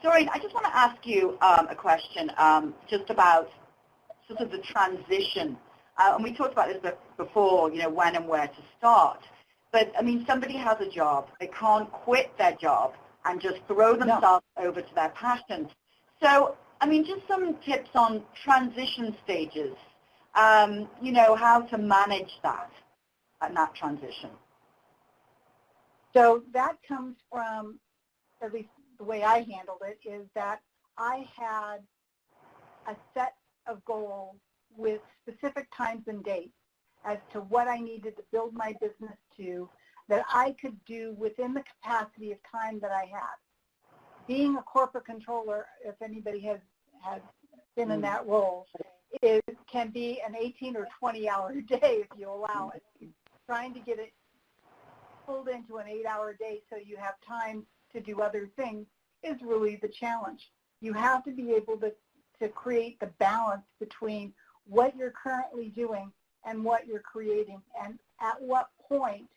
[SPEAKER 2] Doreen, I just want to ask you a question just about sort of the transition. And we talked about this before, you know, when and where to start. But, I mean, somebody has a job. They can't quit their job and just throw themselves over to their passions. So, I mean, just some tips on transition stages, you know, how to manage that and that transition.
[SPEAKER 7] So that comes from, at least the way I handled it, is that I had a set of goals with specific times and dates as to what I needed to build my business to that I could do within the capacity of time that I had. Being a corporate controller, if anybody has been in that role, it can be an 18 or 20-hour day if you allow it. Trying to get it pulled into an 8-hour day so you have time to do other things is really the challenge. You have to be able to create the balance between what you're currently doing and what you're creating, and at what point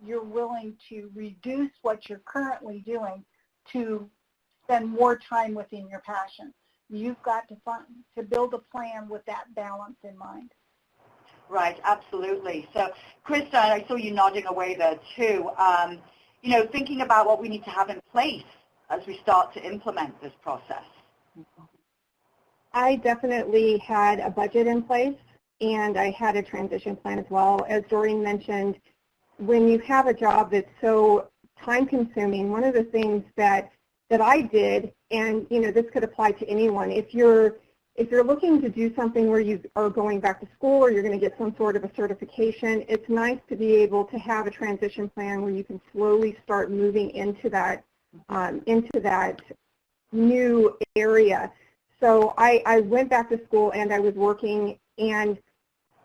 [SPEAKER 7] you're willing to reduce what you're currently doing to spend more time within your passion. You've got to build a plan with that balance in mind.
[SPEAKER 2] Right, absolutely. So, Krista, I saw you nodding away there too. You know, thinking about what we need to have in place as we start to implement this process.
[SPEAKER 6] I definitely had a budget in place, and I had a transition plan as well. As Doreen mentioned, when you have a job that's so time-consuming, one of the things that I did, and you know, this could apply to anyone, if you're if you're looking to do something where you are going back to school or you're going to get some sort of a certification, it's nice to be able to have a transition plan where you can slowly start moving into that new area. So I went back to school and I was working, and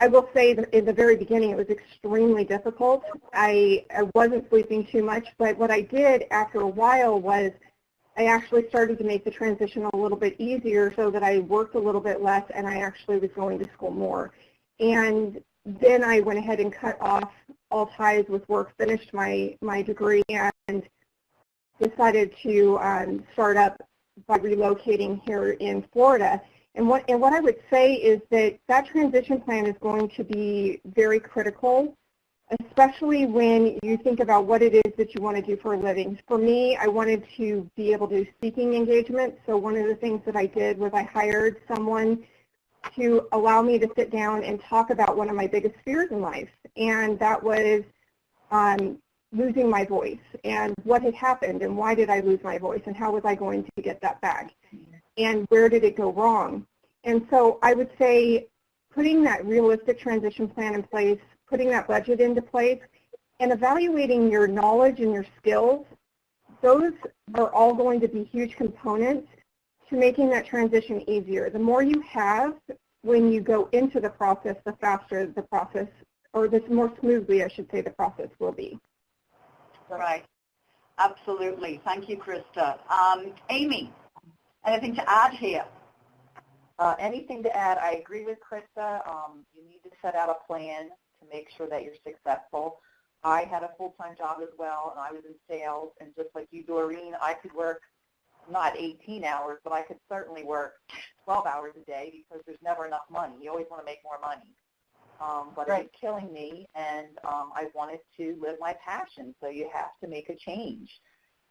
[SPEAKER 6] I will say that in the very beginning it was extremely difficult. I wasn't sleeping too much, but what I did after a while was I actually started to make the transition a little bit easier so that I worked a little bit less and I actually was going to school more. And then I went ahead and cut off all ties with work, finished my degree, and decided to start up by relocating here in Florida. And what I would say is that transition plan is going to be very critical, especially when you think about what it is that you want to do for a living. For me, I wanted to be able to do speaking engagements, so one of the things that I did was I hired someone to allow me to sit down and talk about one of my biggest fears in life, and that was losing my voice and what had happened and why did I lose my voice and how was I going to get that back and where did it go wrong. And so I would say putting that realistic transition plan in place, putting that budget into place, and evaluating your knowledge and your skills, those are all going to be huge components to making that transition easier. The more you have when you go into the process, the faster the process, or the more smoothly, I should say, the process will be.
[SPEAKER 2] Right. Absolutely. Thank you, Krista. Amy, anything to add here?
[SPEAKER 5] Anything to add? I agree with Krista. You need to set out a plan to make sure that you're successful. I had a full-time job as well, and I was in sales, and just like you, Doreen, I could work not 18 hours, but I could certainly work 12 hours a day because there's never enough money. You always want to make more money. But
[SPEAKER 2] Right.
[SPEAKER 5] It was killing me, and I wanted to live my passion, so you have to make a change.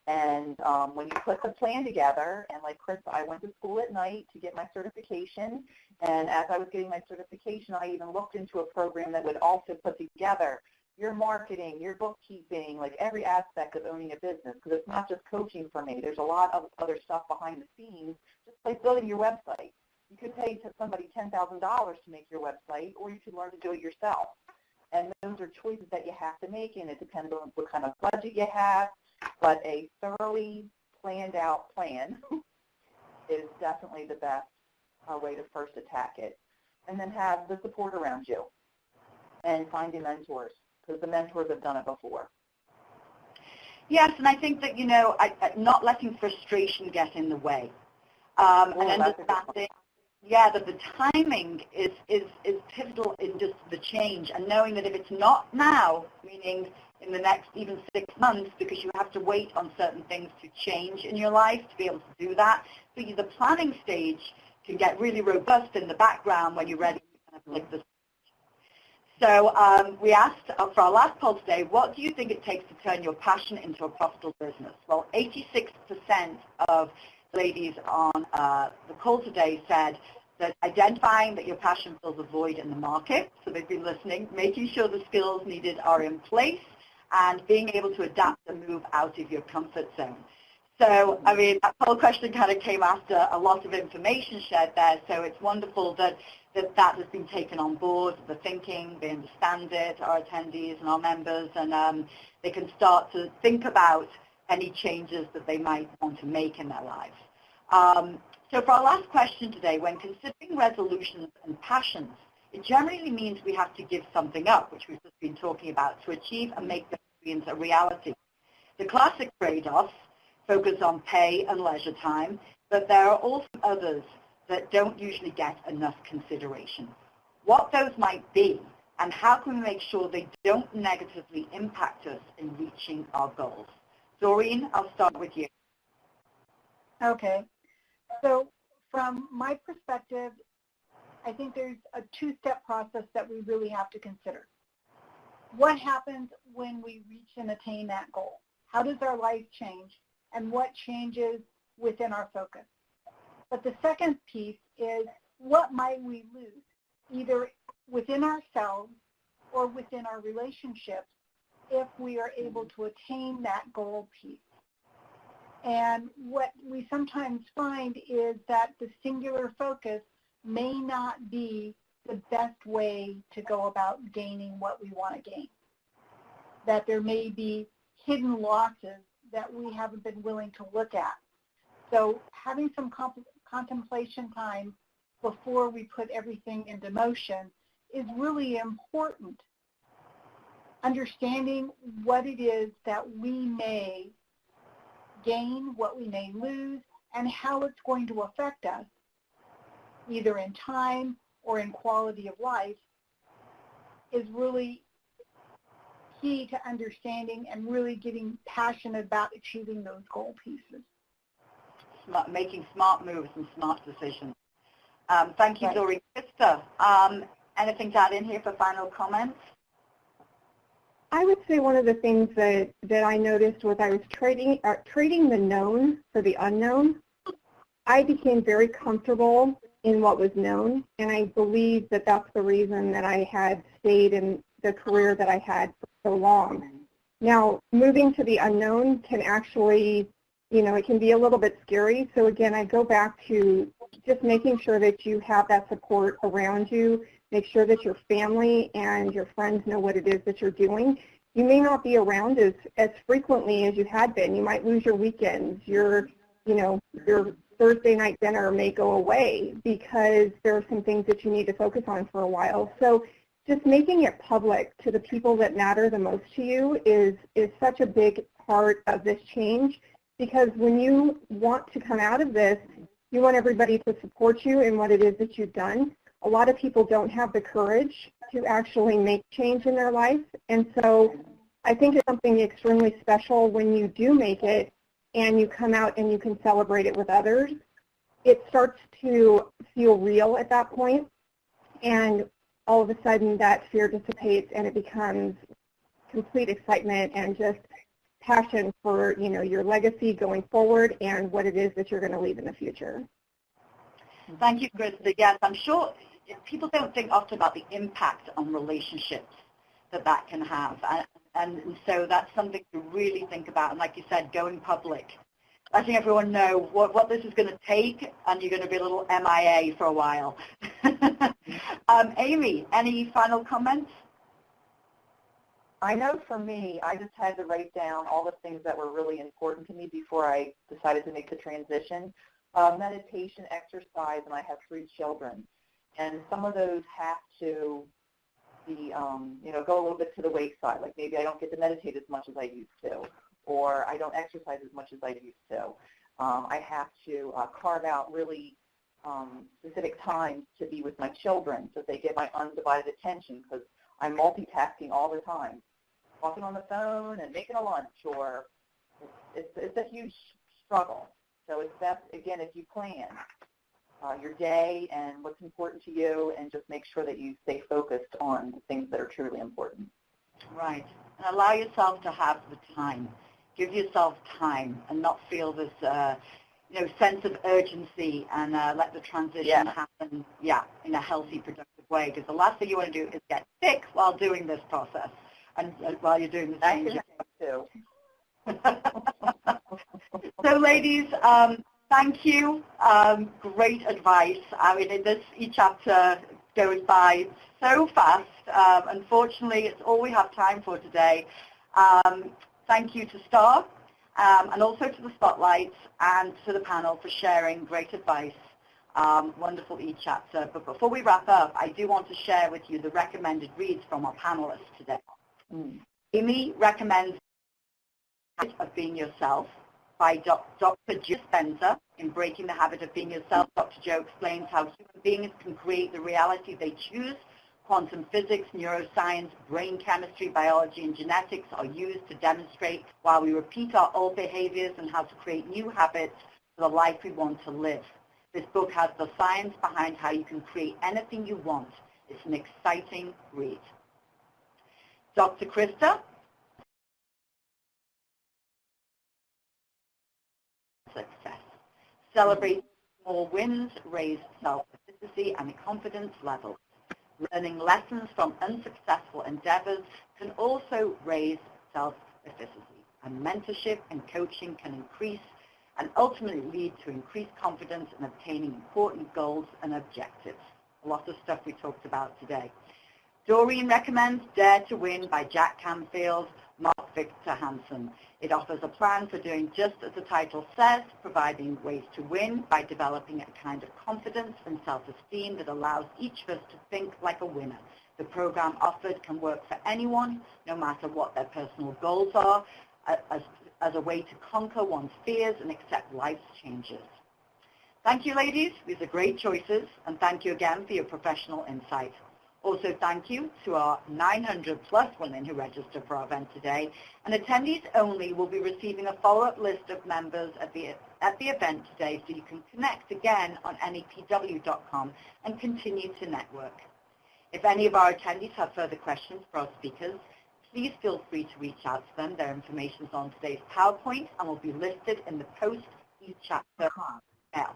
[SPEAKER 5] And when you put the plan together, and like Chris, I went to school at night to get my certification, and as I was getting my certification, I even looked into a program that would also put together your marketing, your bookkeeping, like every aspect of owning a business, because it's not just coaching for me. There's a lot of other stuff behind the scenes, just like building your website. You could pay somebody $10,000 to make your website, or you could learn to do it yourself. And those are choices that you have to make, and it depends on what kind of budget you have. But a thoroughly planned out plan is definitely the best way to first attack it. And then have the support around you and finding mentors, because the mentors have done it before.
[SPEAKER 2] Yes, and I think that, not letting frustration get in the way. And understanding, that the timing is pivotal in just the change, and knowing that if it's not now, meaning in the next even 6 months, because you have to wait on certain things to change in your life to be able to do that. So the planning stage can get really robust in the background when you're ready to kind of lick the switch. So we asked for our last poll today, what do you think it takes to turn your passion into a profitable business? Well, 86% of ladies on the call today said that identifying that your passion fills a void in the market, so they've been listening, making sure the skills needed are in place, and being able to adapt and move out of your comfort zone. So, that whole question kind of came after a lot of information shared there, so it's wonderful that has been taken on board, the thinking, they understand it, our attendees and our members, and they can start to think about any changes that they might want to make in their lives. So for our last question today, when considering resolutions and passions, it generally means we have to give something up, which we've just been talking about, to achieve and make the dreams a reality. The classic trade-offs focus on pay and leisure time, but there are also others that don't usually get enough consideration. What those might be, and how can we make sure they don't negatively impact us in reaching our goals? Doreen, I'll start with you.
[SPEAKER 7] Okay. So from my perspective, I think there's a two-step process that we really have to consider. What happens when we reach and attain that goal? How does our life change? And what changes within our focus? But the second piece is, what might we lose, either within ourselves or within our relationships, if we are able to attain that goal piece? And what we sometimes find is that the singular focus may not be the best way to go about gaining what we want to gain. That there may be hidden losses that we haven't been willing to look at. So having some contemplation time before we put everything into motion is really important. Understanding what it is that we may gain, what we may lose, and how it's going to affect us, either in time or in quality of life, is really key to understanding and really getting passionate about achieving those goal pieces.
[SPEAKER 2] Making smart moves and smart decisions. Thank you,
[SPEAKER 7] Right.
[SPEAKER 2] Lori. Krista, anything to add in here for final comments?
[SPEAKER 6] I would say one of the things that I noticed was I was trading the known for the unknown. I became very comfortable in what was known, and I believe that that's the reason that I had stayed in the career that I had for so long. Now, moving to the unknown can actually, it can be a little bit scary. So again, I go back to just making sure that you have that support around you. Make sure that your family and your friends know what it is that you're doing. You may not be around as frequently as you had been. You might lose your weekends. Your Thursday night dinner may go away because there are some things that you need to focus on for a while. So just making it public to the people that matter the most to you is such a big part of this change, because when you want to come out of this, you want everybody to support you in what it is that you've done. A lot of people don't have the courage to actually make change in their life, and so I think it's something extremely special when you do make it and you come out and you can celebrate it with others. It starts to feel real at that point, and all of a sudden that fear dissipates and it becomes complete excitement and just passion for, your legacy going forward and what it is that you're going to leave in the future.
[SPEAKER 2] Thank you, Krista. Yes, I'm sure people don't think often about the impact on relationships that can have. And so that's something to really think about. And like you said, going public, letting everyone know what this is going to take, and you're going to be a little MIA for a while. Amy, any final comments?
[SPEAKER 5] I know for me, I just had to write down all the things that were really important to me before I decided to make the transition. Meditation, exercise, and I have 3 children. And some of those have to be, go a little bit to the wayside. Like maybe I don't get to meditate as much as I used to, or I don't exercise as much as I used to. I have to carve out really specific times to be with my children so that they get my undivided attention, because I'm multitasking all the time, talking on the phone and making a lunch, or it's a huge struggle. So it's best, again, if you plan your day and what's important to you, and just make sure that you stay focused on the things that are truly important.
[SPEAKER 2] Right. And allow yourself to have the time. Give yourself time and not feel this, sense of urgency, and let the transition happen, in a healthy, productive way. Because the last thing you want to do is get sick while doing this process and while you're doing the change.
[SPEAKER 5] Too.
[SPEAKER 2] So, ladies, thank you. Great advice. I mean, this e-chapter goes by so fast. Unfortunately, it's all we have time for today. Thank you to Star, and also to the Spotlights and to the panel for sharing great advice. Wonderful e-chapter. But before we wrap up, I do want to share with you the recommended reads from our panelists today. Amy recommends of Being Yourself by Dr. Joe Dispenza. In Breaking the Habit of Being Yourself, Dr. Joe explains how human beings can create the reality they choose. Quantum physics, neuroscience, brain chemistry, biology, and genetics are used to demonstrate why we repeat our old behaviors and how to create new habits for the life we want to live. This book has the science behind how you can create anything you want. It's an exciting read. Dr. Krista. Success. Celebrate small wins, raise self-efficacy and confidence levels. Learning lessons from unsuccessful endeavors can also raise self-efficacy. And mentorship and coaching can increase and ultimately lead to increased confidence in obtaining important goals and objectives. A lot of stuff we talked about today. Doreen recommends Dare to Win by Jack Canfield, Mark Victor Hansen. It offers a plan for doing just as the title says, providing ways to win by developing a kind of confidence and self-esteem that allows each of us to think like a winner. The program offered can work for anyone, no matter what their personal goals are, as a way to conquer one's fears and accept life's changes. Thank you, ladies. These are great choices, and thank you again for your professional insight. Also, thank you to our 900-plus women who registered for our event today. And attendees only will be receiving a follow-up list of members at the event today, so you can connect again on nepw.com and continue to network. If any of our attendees have further questions for our speakers, please feel free to reach out to them. Their information is on today's PowerPoint and will be listed in the post e-chapter email.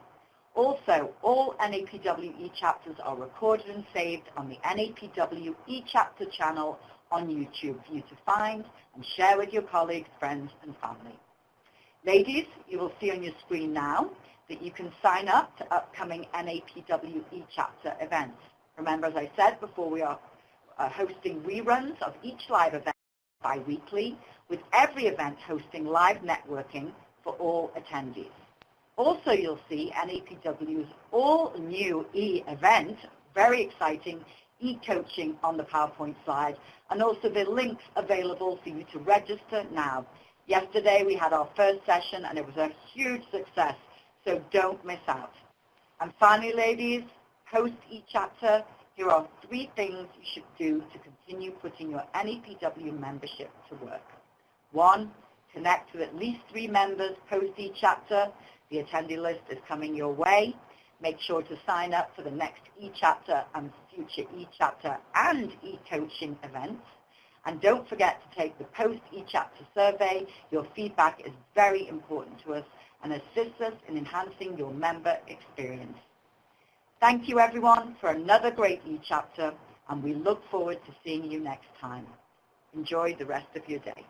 [SPEAKER 2] Also, all NAPW e-chapters are recorded and saved on the NAPW e-chapter channel on YouTube for you to find and share with your colleagues, friends, and family. Ladies, you will see on your screen now that you can sign up to upcoming NAPW e-chapter events. Remember, as I said before, we are hosting reruns of each live event bi-weekly, with every event hosting live networking for all attendees. Also, you'll see NAPW's all-new e-event, very exciting, e-coaching on the PowerPoint slide, and also the links available for you to register now. Yesterday, we had our first session, and it was a huge success, so don't miss out. And finally, ladies, post e-chapter, here are 3 things you should do to continue putting your NAPW membership to work. 1, connect with at least 3 members post e-chapter. The attendee list is coming your way. Make sure to sign up for the next e-chapter and future e-chapter and e-coaching events. And don't forget to take the post e-chapter survey. Your feedback is very important to us and assists us in enhancing your member experience. Thank you, everyone, for another great e-chapter, and we look forward to seeing you next time. Enjoy the rest of your day.